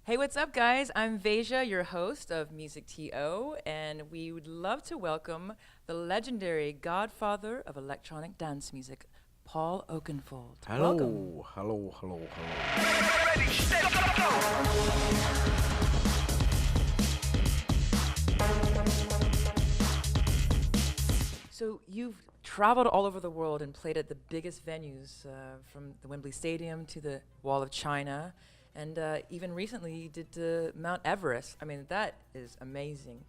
Hey, what's up, guys? I'm Veja, your host of Music TO, and we would love to welcome the legendary godfather of electronic dance music, Paul Oakenfold. Welcome. Hello, hello, hello, hello. So you've traveled all over the world and played at the biggest venues, from the Wembley Stadium to the Wall of China, and even recently you did Mount Everest. I mean, that is amazing.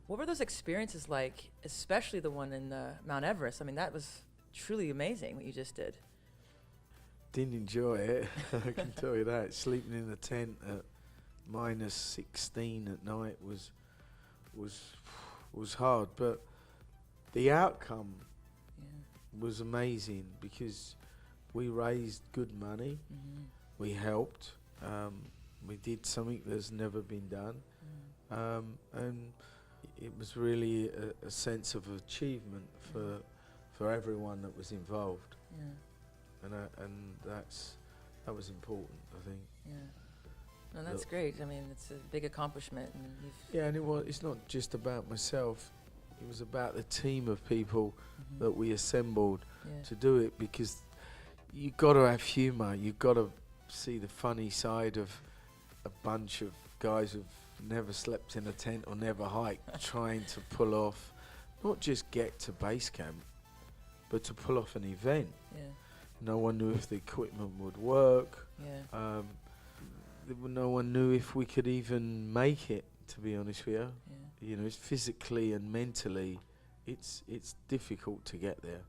What were those experiences like, especially the one in Mount Everest? I mean, that was truly amazing what you just did. Didn't enjoy it, I can tell you that. Sleeping in a tent at minus 16 at night was hard, but the outcome Yeah. was amazing because we raised good money, Mm-hmm. we helped, we did something that's never been done, and it was really a sense of achievement for everyone that was involved. Yeah. And that was important, I think. Yeah. No, that's Look. great. I mean, it's a big accomplishment, and you've. Yeah, and it's not just about myself. It was about the team of people Mhm. that we assembled Yeah. to do it, because you got to have humour. You got to see the funny side of a bunch of guys who've never slept in a tent or never hiked, trying to pull off, not just get to base camp, but to pull off an event. Yeah. No one knew if the equipment would work. Yeah. No one knew if we could even make it, to be honest with you. Yeah. You know, it's physically and mentally, it's difficult to get there.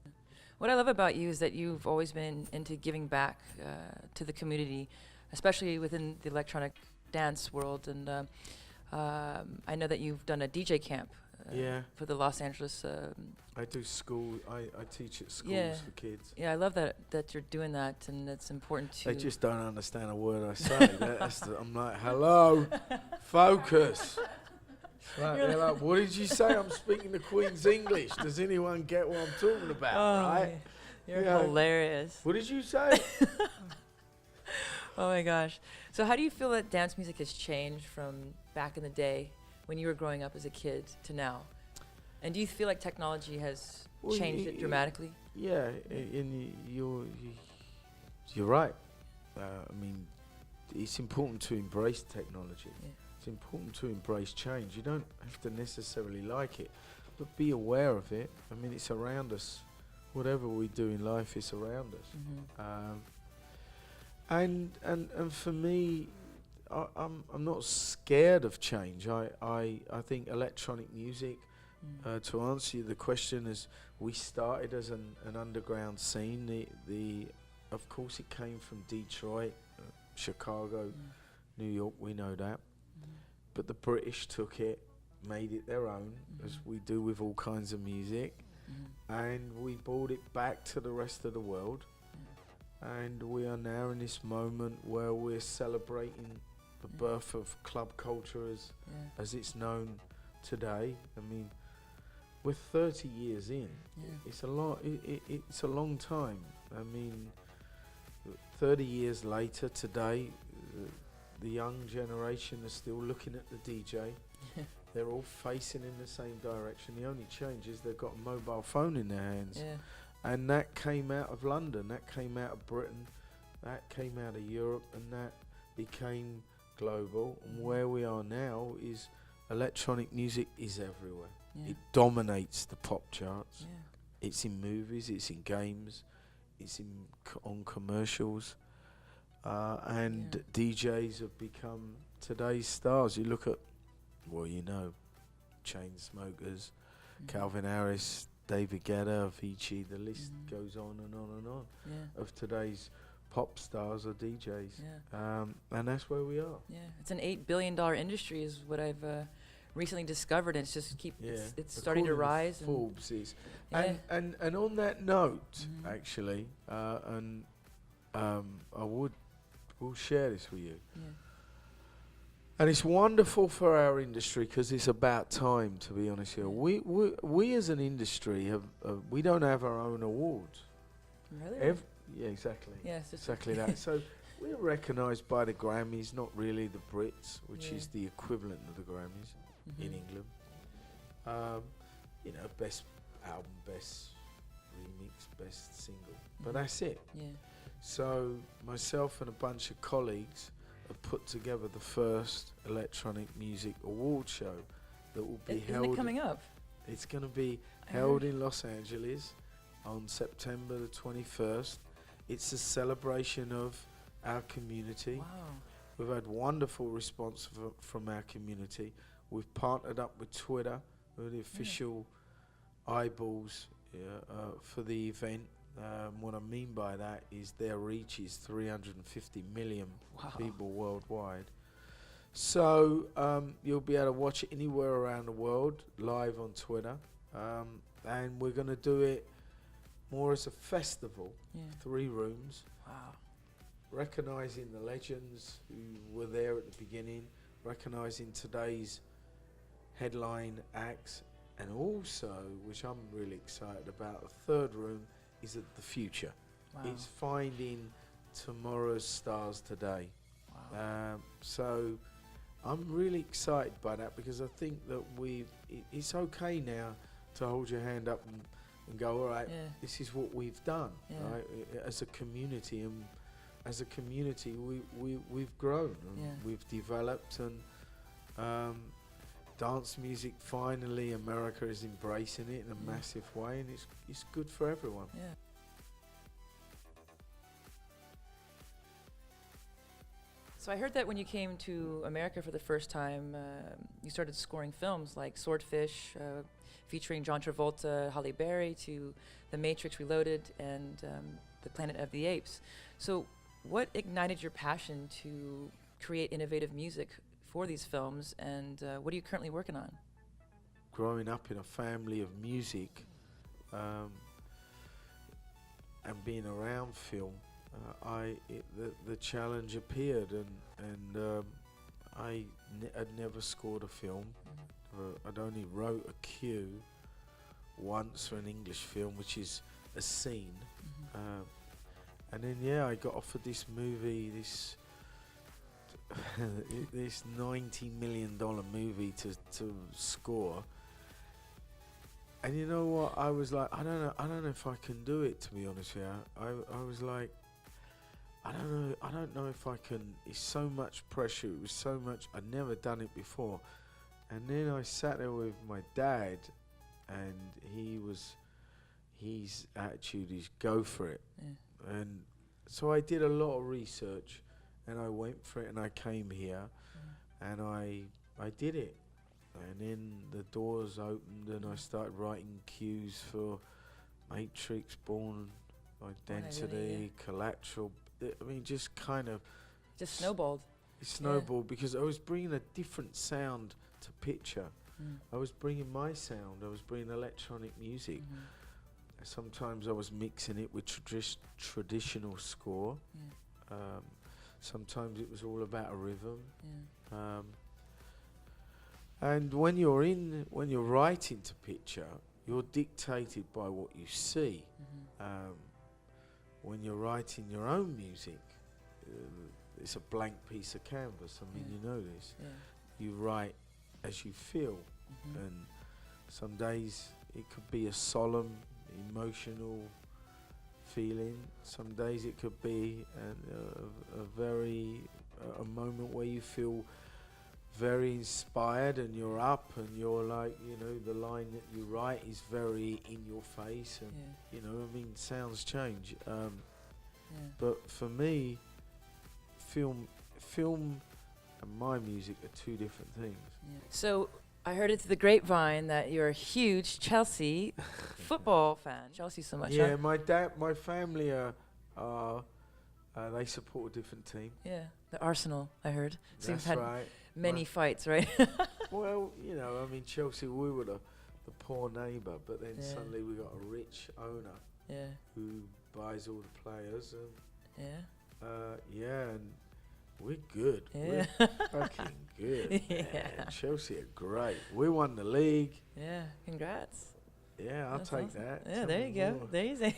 What I love about you is that you've always been into giving back to the community, especially within the electronic dance world. And I know that you've done a DJ camp Yeah. for the Los Angeles. I do school, I teach at schools Yeah. for kids. Yeah, I love that you're doing that, and it's important to. They just don't understand a word I say. I'm like, hello, focus. They're like, what did you say? I'm speaking the Queen's English. Does anyone get what I'm talking about, Oh, right? you're Yeah. hilarious. What did you say? Oh my gosh. So how do you feel that dance music has changed from back in the day when you were growing up as a kid to now? And do you feel like technology has Well, changed it dramatically? Yeah, and you're right. I mean, it's important to embrace technology. Yeah. It's important to embrace change. You don't have to necessarily like it, but be aware of it. I mean, it's around us. Whatever we do in life is around us. Mm-hmm. And for me, I'm not scared of change. I think electronic music, to answer the question, is we started as an underground scene. Of course it came from Detroit, Chicago, New York, we know that. But the British took it, made it their own, as we do with all kinds of music, and we brought it back to the rest of the world. And we are now in this moment where we're celebrating the birth of club culture as it's known today. I mean, we're 30 years in. It's a lot. It's a long time. I mean, 30 years later today, the young generation are still looking at the DJ. They're all facing in the same direction. The only change is they've got a mobile phone in their hands. Yeah. And that came out of London, that came out of Britain, that came out of Europe, and that became global. And where we are now is electronic music is everywhere. Yeah. It dominates the pop charts. Yeah. It's in movies, it's in games, it's on commercials. And DJs have become today's stars. You look at, well, you know, Chainsmokers, Calvin Harris, David Guetta, Avicii, the list goes on and on and on. Yeah. Of today's pop stars or DJs. Yeah. And that's where we are. Yeah. It's an $8 billion industry, is what I've recently discovered, and it's just it's starting to According rise. Forbes is. Yeah. And on that note, actually, I will share this with you. Yeah. And it's wonderful for our industry because it's about time, to be honest here. We as an industry have we don't have our own awards. Really? Yeah, exactly. Yeah, it's just Exactly that. So We're recognised by the Grammys, not really the Brits, which Yeah. is the equivalent of the Grammys in England. You know, best album, best remix, best single. But that's it. Yeah. So myself and a bunch of colleagues have put together the first electronic music award show that will be Isn't held. it coming up? It's going to be I held heard. in Los Angeles on September the 21st. It's a celebration of our community. Wow. We've had wonderful response from our community. We've partnered up with Twitter, who are the official eyeballs for the event. What I mean by that is their reach is 350 million Wow. people worldwide. So you'll be able to watch it anywhere around the world, live on Twitter. And we're going to do it more as a festival, Yeah. 3 rooms, Wow. recognising the legends who were there at the beginning, recognising today's headline acts, and also, which I'm really excited about, the 3rd room is at the future. Wow. It's finding tomorrow's stars today. Wow. So I'm really excited by that, because I think that it's okay now to hold your hand up and go, all right, Yeah. this is what we've done, Yeah. right, as a community. And as a community, we've grown, and Yeah. we've developed, and dance music, finally, America is embracing it in a Yeah. massive way, and it's good for everyone. Yeah. So I heard that when you came to America for the first time, you started scoring films like Swordfish, featuring John Travolta, Halle Berry, to The Matrix Reloaded, and The Planet of the Apes. So what ignited your passion to create innovative music for these films, and what are you currently working on? Growing up in a family of music, and being around film, the challenge appeared, and I'd never scored a film. I'd only wrote a cue once for an English film, which is a scene, and then I got offered this movie, this $90 million movie to score. And you know what? I was like, I don't know if I can do it, to be honest with you. I was like, I don't know if I can. It's so much pressure. It was so much. I'd never done it before. And then I sat there with my dad, and his attitude is go for it. Yeah. And so I did a lot of research, and I went for it, and I came here, and I did it. And then the doors opened, and I started writing cues for Matrix, Born Identity, Collateral. I mean, just kind of Just snowballed. it snowballed, because I was bringing a different sound to picture. I was bringing my sound. I was bringing electronic music. Sometimes I was mixing it with traditional score. Sometimes it was all about a rhythm. And when you're writing to picture, you're dictated by what you see. When you're writing your own music, it's a blank piece of canvas. I mean, you know this. You write as you feel, and some days it could be a solemn, emotional feeling. Some days it could be a moment where you feel very inspired, and you're up, and you're like, the line that you write is very in your face, and I mean, sounds change. But for me, film and my music are 2 different things. So I heard it through the grapevine that you're a huge Chelsea football fan. Chelsea so much, Yeah, huh? my family they support a different team. Yeah, the Arsenal, I heard. Seems That's had right. many My- fights, right? Well, I mean, Chelsea, we were the poor neighbour, but then Yeah. suddenly we got a rich owner Yeah, who buys all the players, and yeah. and we're good. Yeah. We're fucking good. Yeah. Man. Chelsea are great. We won the league. Yeah, congrats. Yeah, I'll That's take awesome. that. Yeah, Tell there me you go. more. There you say.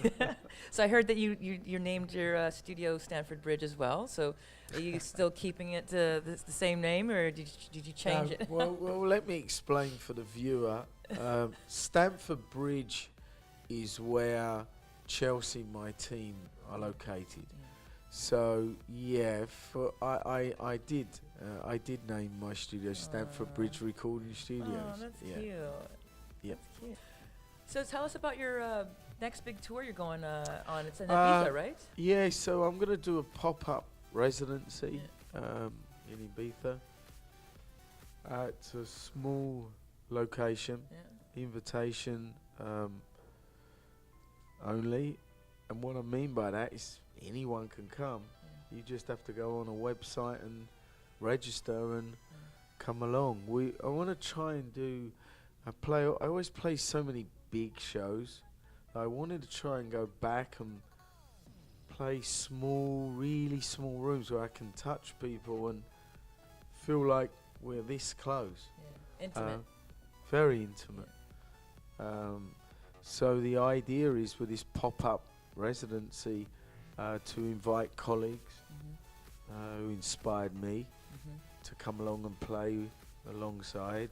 So I heard that you named your studio Stamford Bridge as well. So are you still keeping it the same name, or did you change it? Well, let me explain for the viewer. Stamford Bridge is where Chelsea, my team, are located. So yeah, I did name my studio Stamford Bridge Recording Studios. Oh, that's yeah. cute. Yep. That's cute. So tell us about your next big tour you're going on. It's in Uh, Ibiza, right? Yeah, so I'm gonna do a pop-up residency in Ibiza. It's a small location, Yeah. invitation only, and what I mean by that is anyone can come. You just have to go on a website and register and come along. I want to try and do. I always play so many big shows. I wanted to try and go back and play small, really small rooms where I can touch people and feel like we're this close. Yeah. Intimate. Very intimate. So the idea is with this pop-up residency to invite colleagues who inspired me to come along and play alongside,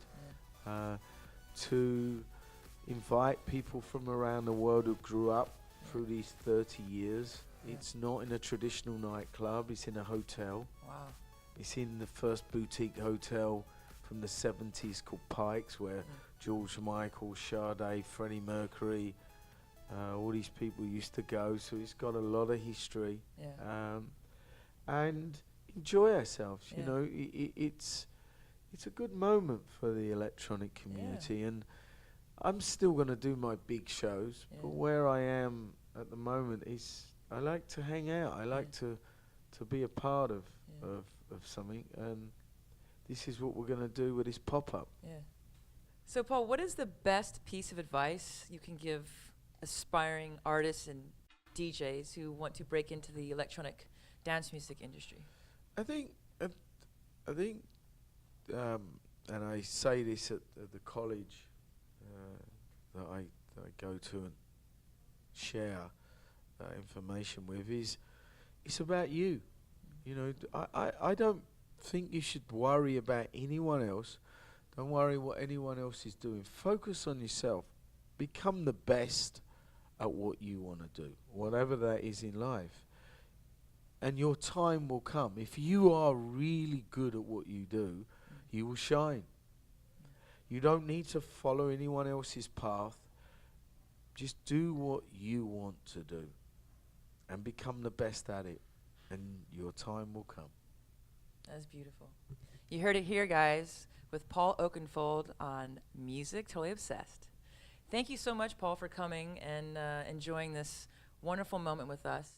to invite people from around the world who grew up through these 30 years. It's not in a traditional nightclub, it's in a hotel. Wow. It's in the first boutique hotel from the 70s called Pikes, where George Michael, Sade, Freddie Mercury, all these people used to go. So it's got a lot of history. Yeah. And enjoy ourselves. Yeah. You know, it's a good moment for the electronic community. And I'm still going to do my big shows, but where I am at the moment is I like to hang out. I like to be a part of something, and this is what we're going to do with this pop-up. Yeah. So, Paul, what is the best piece of advice you can give aspiring artists and DJs who want to break into the electronic dance music industry? I think, and I say this at the college that I go to and share information with, is it's about you. You know, I don't think you should worry about anyone else. Don't worry what anyone else is doing. Focus on yourself. Become the best at what you want to do, whatever that is in life. And your time will come. If you are really good at what you do, you will shine. You don't need to follow anyone else's path. Just do what you want to do and become the best at it, and your time will come. That's beautiful. You heard it here, guys, with Paul Oakenfold on Music Totally Obsessed. Thank you so much, Paul, for coming and enjoying this wonderful moment with us.